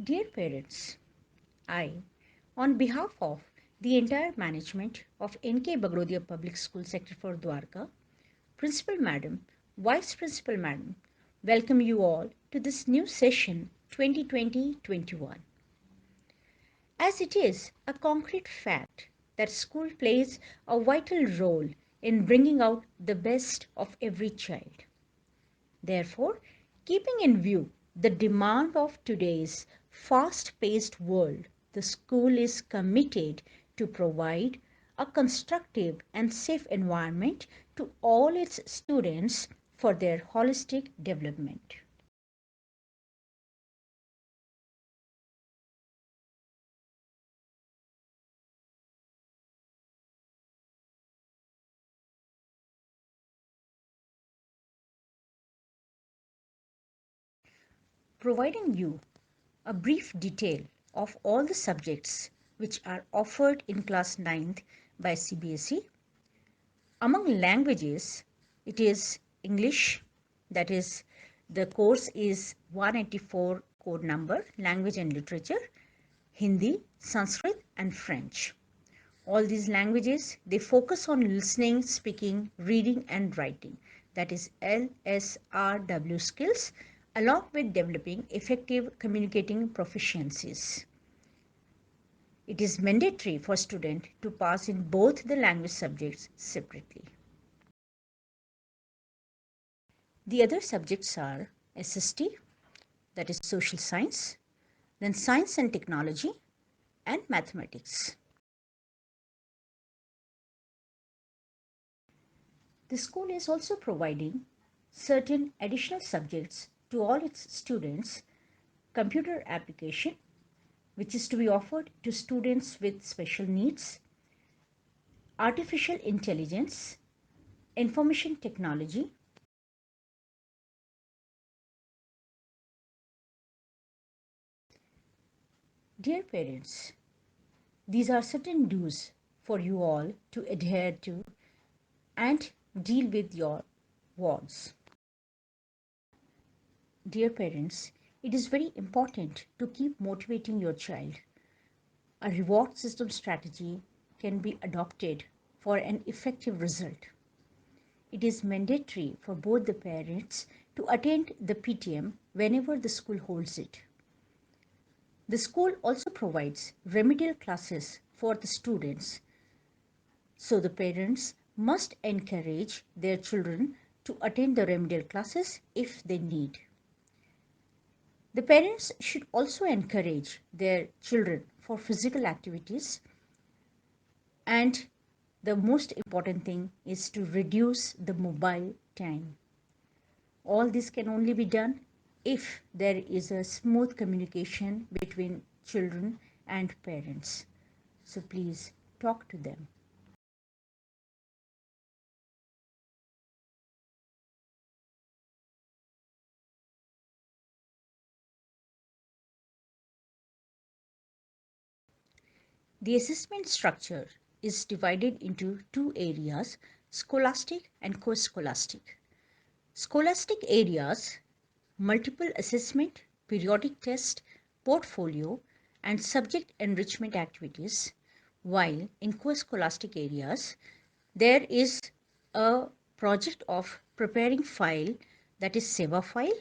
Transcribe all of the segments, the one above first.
Dear parents, I, on behalf of the entire management of N.K. Bagrodia Public School Sector for Dwarka, Principal Madam, Vice Principal Madam, welcome you all to this new session 2020-21. As it is a concrete fact that school plays a vital role in bringing out the best of every child. Therefore, keeping in view the demand of today's fast-paced world, the school is committed to provide a constructive and safe environment to all its students for their holistic development. Providing you a brief detail of all the subjects which are offered in class 9th by CBSE. Among languages, it is English, that is, the course is 184 code number, language and literature, Hindi, Sanskrit, and French. All these languages, they focus on listening, speaking, reading, and writing, that is LSRW skills, along with developing effective communicating proficiencies. It is mandatory for students to pass in both the language subjects separately. The other subjects are SST, that is social science, then science and technology, and mathematics. The school is also providing certain additional subjects to all its students: computer application, which is to be offered to students with special needs, artificial intelligence, information technology. Dear parents, these are certain do's for you all to adhere to and deal with your wards. Dear parents, it is very important to keep motivating your child. A reward system strategy can be adopted for an effective result. It is mandatory for both the parents to attend the PTM whenever the school holds it. The school also provides remedial classes for the students, so the parents must encourage their children to attend the remedial classes if they need. The parents should also encourage their children for physical activities, and the most important thing is to reduce the mobile time. All this can only be done if there is a smooth communication between children and parents. So please talk to them. The assessment structure is divided into two areas: scholastic and co-scholastic. Scholastic areas: multiple assessment, periodic test, portfolio, and subject enrichment activities, while in co-scholastic areas, there is a project of preparing file, that is SEVA file,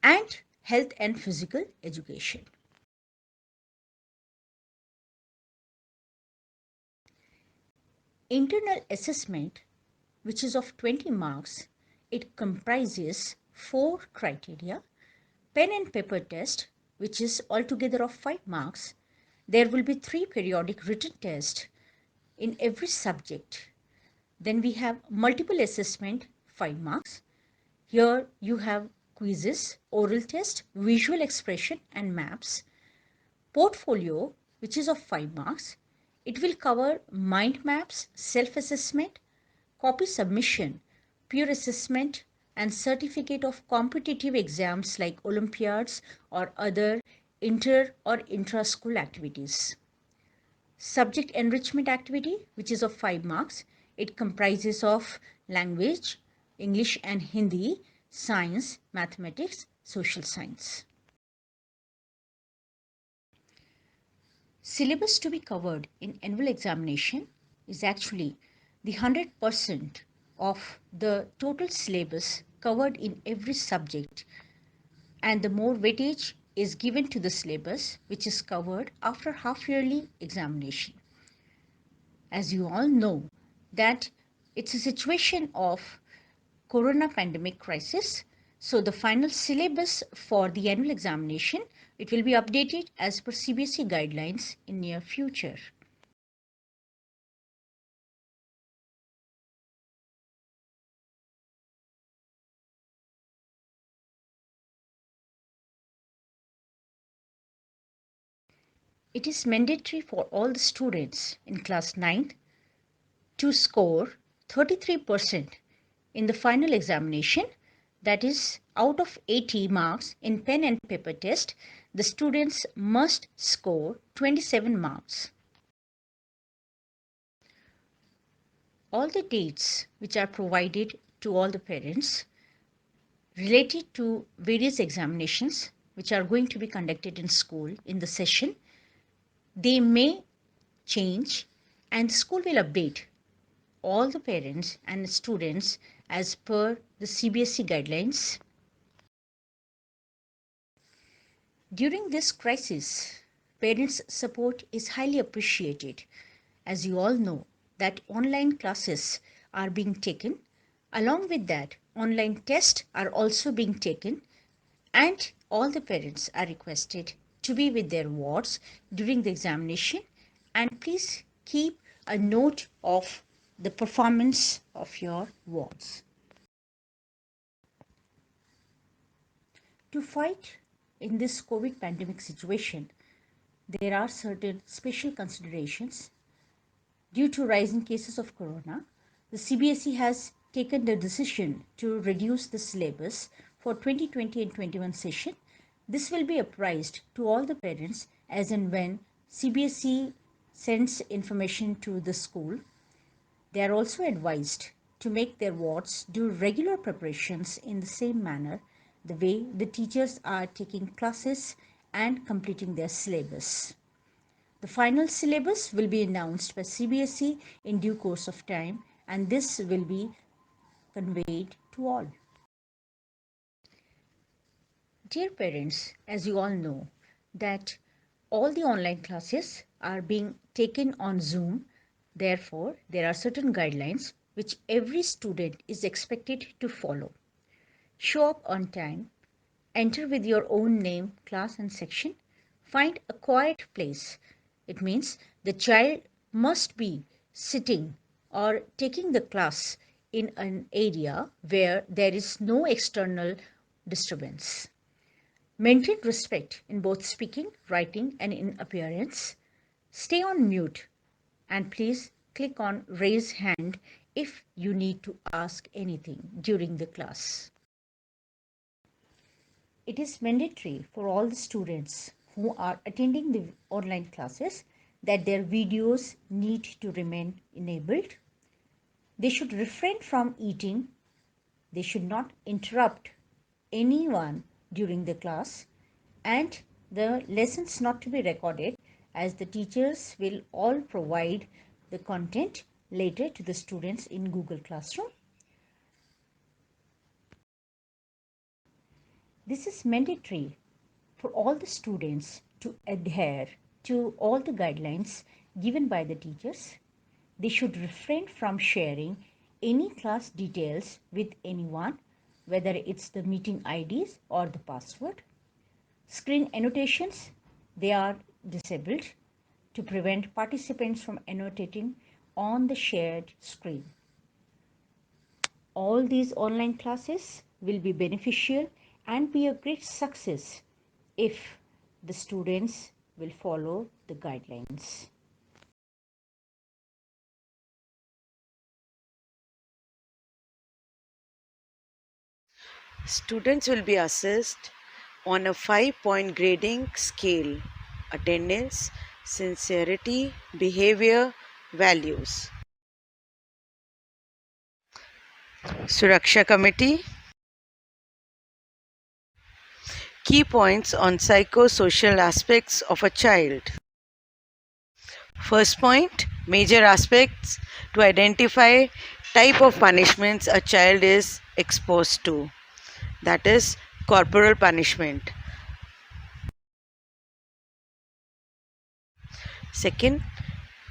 and health and physical education. Internal assessment, which is of 20 marks, it comprises 4 criteria: pen and paper test, which is altogether of 5 marks. There will be 3 periodic written tests in every subject. Then we have multiple assessment, 5 marks. Here you have quizzes, oral test, visual expression, and maps. Portfolio, which is of 5 marks. It will cover mind maps, self-assessment, copy submission, peer assessment, and certificate of competitive exams like Olympiads or other inter or intra-school activities. Subject enrichment activity, which is of 5 marks. It comprises of language, English and Hindi, science, mathematics, social science. Syllabus to be covered in annual examination is actually the 100% of the total syllabus covered in every subject, and the more weightage is given to the syllabus which is covered after half-yearly examination. As you all know that it's a situation of corona pandemic crisis, so the final syllabus for the annual examination, it will be updated as per CBSE guidelines in near future. It is mandatory for all the students in class 9th to score 33% in the final examination. That is, out of 80 marks in pen and paper test, the students must score 27 marks. All the dates which are provided to all the parents related to various examinations which are going to be conducted in school in the session, they may change, and the school will update all the parents and students as per the CBSE guidelines. During this crisis, parents' support is highly appreciated. As you all know that online classes are being taken. Along with that, online tests are also being taken, and all the parents are requested to be with their wards during the examination, and please keep a note of the performance of your wards. To fight in this COVID pandemic situation, there are certain special considerations. Due to rising cases of corona, the CBSE has taken the decision to reduce the syllabus for 2020 and 21 session. This will be apprised to all the parents as and when CBSE sends information to the school. They are also advised to make their wards do regular preparations in the same manner, the way the teachers are taking classes and completing their syllabus. The final syllabus will be announced by CBSE in due course of time, and this will be conveyed to all. Dear parents, as you all know that all the online classes are being taken on Zoom. Therefore, there are certain guidelines which every student is expected to follow. Show up on time, enter with your own name, class and section, find a quiet place. It means the child must be sitting or taking the class in an area where there is no external disturbance. Maintain respect in both speaking, writing, and in appearance. Stay on mute, and please click on raise hand if you need to ask anything during the class. It is mandatory for all the students who are attending the online classes that their videos need to remain enabled. They should refrain from eating. They should not interrupt anyone during the class, and the lessons not to be recorded, as the teachers will all provide the content later to the students in Google Classroom. This is mandatory for all the students to adhere to all the guidelines given by the teachers. They should refrain from sharing any class details with anyone, whether it's the meeting IDs or the password. Screen annotations, they are disabled to prevent participants from annotating on the shared screen. All these online classes will be beneficial and be a great success if the students will follow the guidelines. Students will be assessed on a 5-point grading scale: attendance, sincerity, behavior, values. Suraksha Committee. Key points on psychosocial aspects of a child. First point, major aspects to identify type of punishments a child is exposed to. That is corporal punishment. Second,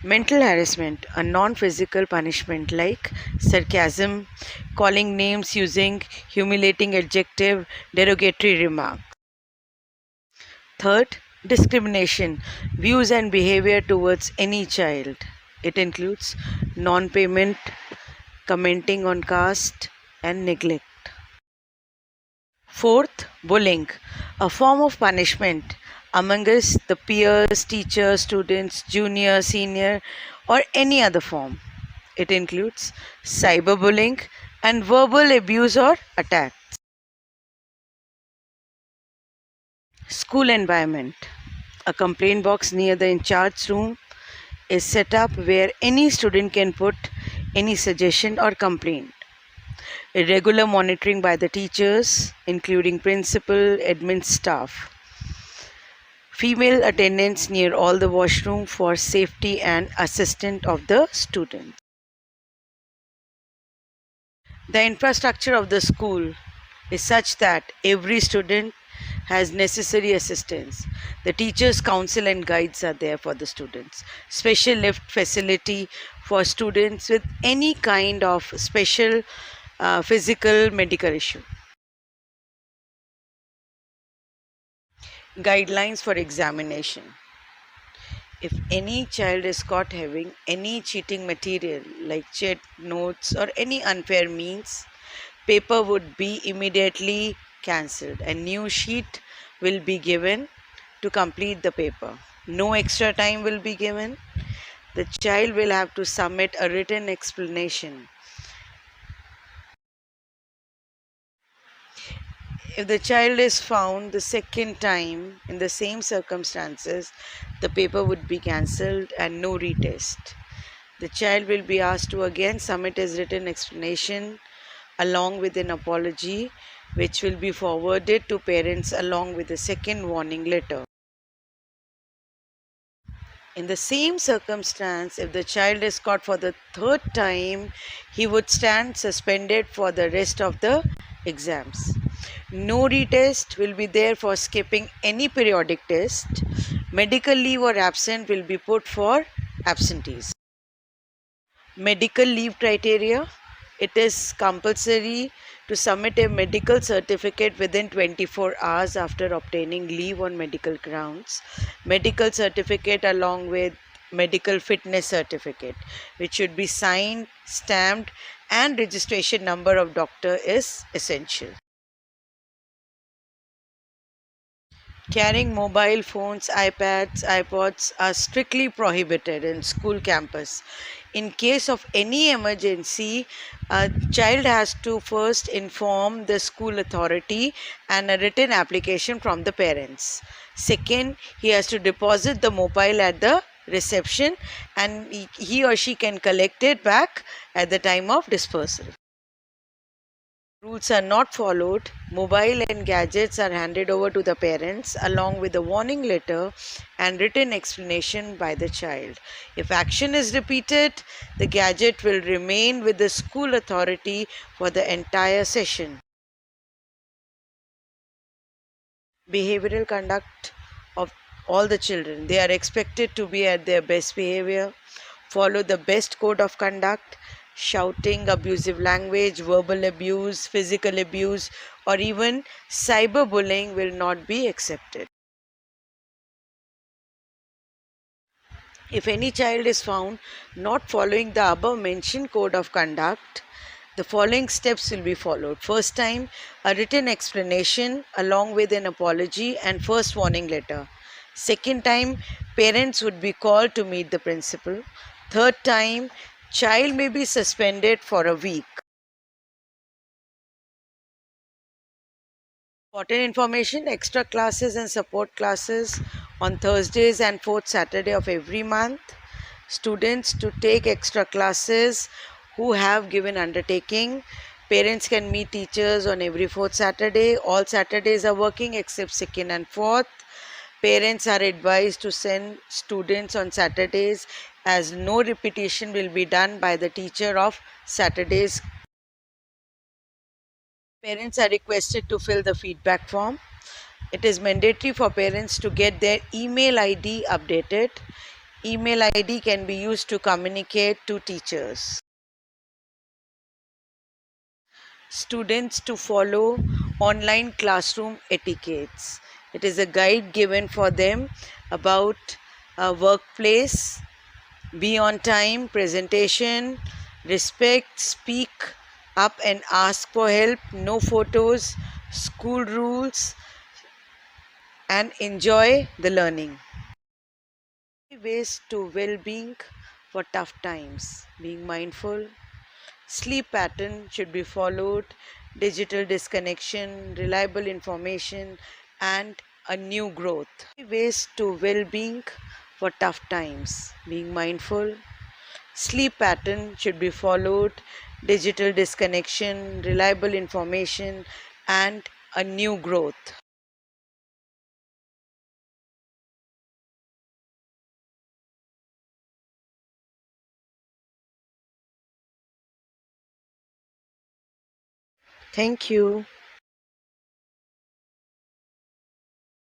mental harassment, a non-physical punishment like sarcasm, calling names using humiliating adjective, derogatory remark. Third, discrimination, views and behavior towards any child. It includes non-payment, commenting on caste, and neglect. Fourth, bullying, a form of punishment among us, the peers, teachers, students, junior, senior, or any other form. It includes cyberbullying and verbal abuse or attack. School environment, a complaint box near the in charge room is set up where any student can put any suggestion or complaint. Regular monitoring by the teachers, including principal, admin staff. Female attendants near all the washroom for safety and assistance of the student. The infrastructure of the school is such that every student has necessary assistance. The teachers, counsel and guides are there for the students. Special lift facility for students with any kind of special physical medical issue. Guidelines for examination. If any child is caught having any cheating material like chat notes or any unfair means, paper would be immediately cancelled. A new sheet will be given to complete the paper. No extra time will be given. The child will have to submit a written explanation. If the child is found the second time in the same circumstances, the paper would be cancelled and no retest. The child will be asked to again submit his written explanation along with an apology, which will be forwarded to parents along with a second warning letter. In the same circumstance, if the child is caught for the third time, he would stand suspended for the rest of the exams. No retest will be there for skipping any periodic test. Medical leave or absent will be put for absentees. Medical leave criteria. It is compulsory to submit a medical certificate within 24 hours after obtaining leave on medical grounds. Medical certificate along with medical fitness certificate, which should be signed, stamped, and registration number of doctor is essential. Carrying mobile phones, iPads, iPods are strictly prohibited in school campus. In case of any emergency, a child has to first inform the school authority and a written application from the parents. Second, he has to deposit the mobile at the reception and he or she can collect it back at the time of dispersal. Rules are not followed, mobile and gadgets are handed over to the parents along with a warning letter and written explanation by the child. If action is repeated, the gadget will remain with the school authority for the entire session. Behavioral conduct of all the children. They are expected to be at their best behavior, follow the best code of conduct. Shouting, abusive language, verbal abuse, physical abuse, or even cyberbullying will not be accepted. If any child is found not following the above mentioned code of conduct, the following steps will be followed. First time, a written explanation along with an apology and first warning letter. Second time, parents would be called to meet the principal. Third time, child may be suspended for a week. Important information, extra classes and support classes on Thursdays and fourth Saturday of every month. Students to take extra classes who have given undertaking. Parents can meet teachers on every fourth Saturday. All Saturdays are working except second and fourth. Parents are advised to send students on Saturdays as no repetition will be done by the teacher of Saturdays. Parents are requested to fill the feedback form. It is mandatory for parents to get their email ID updated. Email ID can be used to communicate to teachers. Students to follow online classroom etiquettes. It is a guide given for them about a workplace, be on time, presentation, respect, speak up and ask for help, no photos, school rules, and enjoy the learning. Ways to well being for tough times. Being mindful, sleep pattern should be followed, digital disconnection, reliable information, and a new growth. Ways to well being for tough times. Being mindful, sleep pattern should be followed, digital disconnection, reliable information, and a new growth. Thank you.